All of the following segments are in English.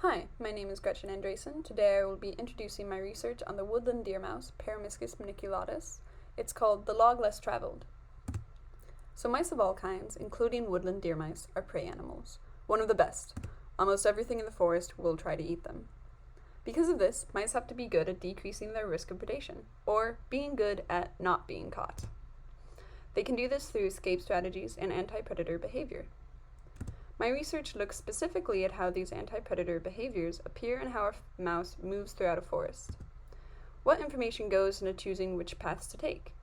Hi, my name is Gretchen Andresen. Today I will be introducing my research on the woodland deer mouse, Peromyscus maniculatus. It's called the log less traveled. So mice of all kinds, including woodland deer mice, are prey animals. One of the best. Almost everything in the forest will try to eat them. Because of this, mice have to be good at decreasing their risk of predation, or being good at not being caught. They can do this through escape strategies and anti-predator behavior. My research looks specifically at how these anti-predator behaviors appear in how a mouse moves throughout a forest. What information goes into choosing which paths to take?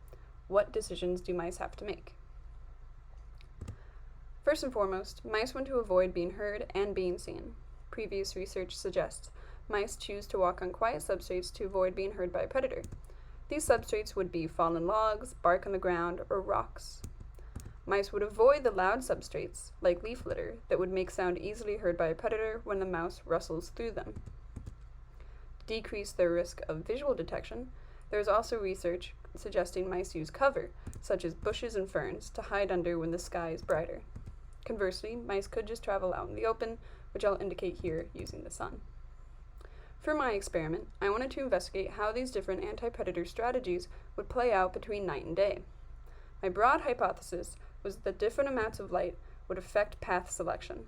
What decisions do mice have to make? First and foremost, mice want to avoid being heard and being seen. Previous research suggests mice choose to walk on quiet substrates to avoid being heard by a predator. These substrates would be fallen logs, bark on the ground, or rocks. Mice would avoid the loud substrates, like leaf litter, that would make sound easily heard by a predator when the mouse rustles through them. To decrease their risk of visual detection, there is also research suggesting mice use cover, such as bushes and ferns, to hide under when the sky is brighter. Conversely, mice could just travel out in the open, which I'll indicate here using the sun. For my experiment, I wanted to investigate how these different anti-predator strategies would play out between night and day. My broad hypothesis was that different amounts of light would affect path selection.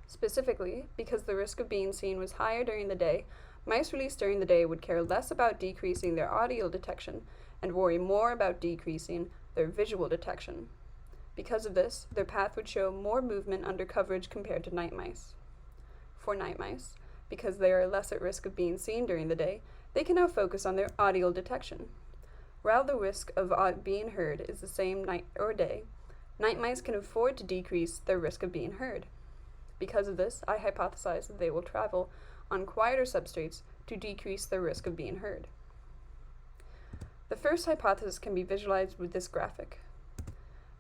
Specifically, because the risk of being seen was higher during the day, mice released during the day would care less about decreasing their audio detection and worry more about decreasing their visual detection. Because of this, their path would show more movement under coverage compared to night mice. For night mice, because they are less at risk of being seen during the day, they can now focus on their audio detection. While the risk of being heard is the same night or day, night mice can afford to decrease their risk of being heard. Because of this, I hypothesize that they will travel on quieter substrates to decrease their risk of being heard. The first hypothesis can be visualized with this graphic.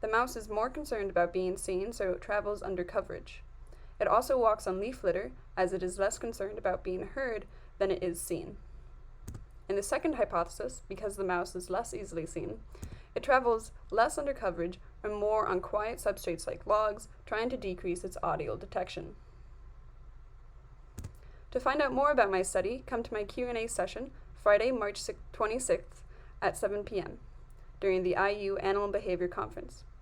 The mouse is more concerned about being seen, so it travels under coverage. It also walks on leaf litter, as it is less concerned about being heard than it is seen. In the second hypothesis, because the mouse is less easily seen, it travels less under coverage and more on quiet substrates like logs, trying to decrease its audio detection. To find out more about my study, come to my Q&A session Friday, March 26th at 7 p.m. during the IU Animal Behavior Conference.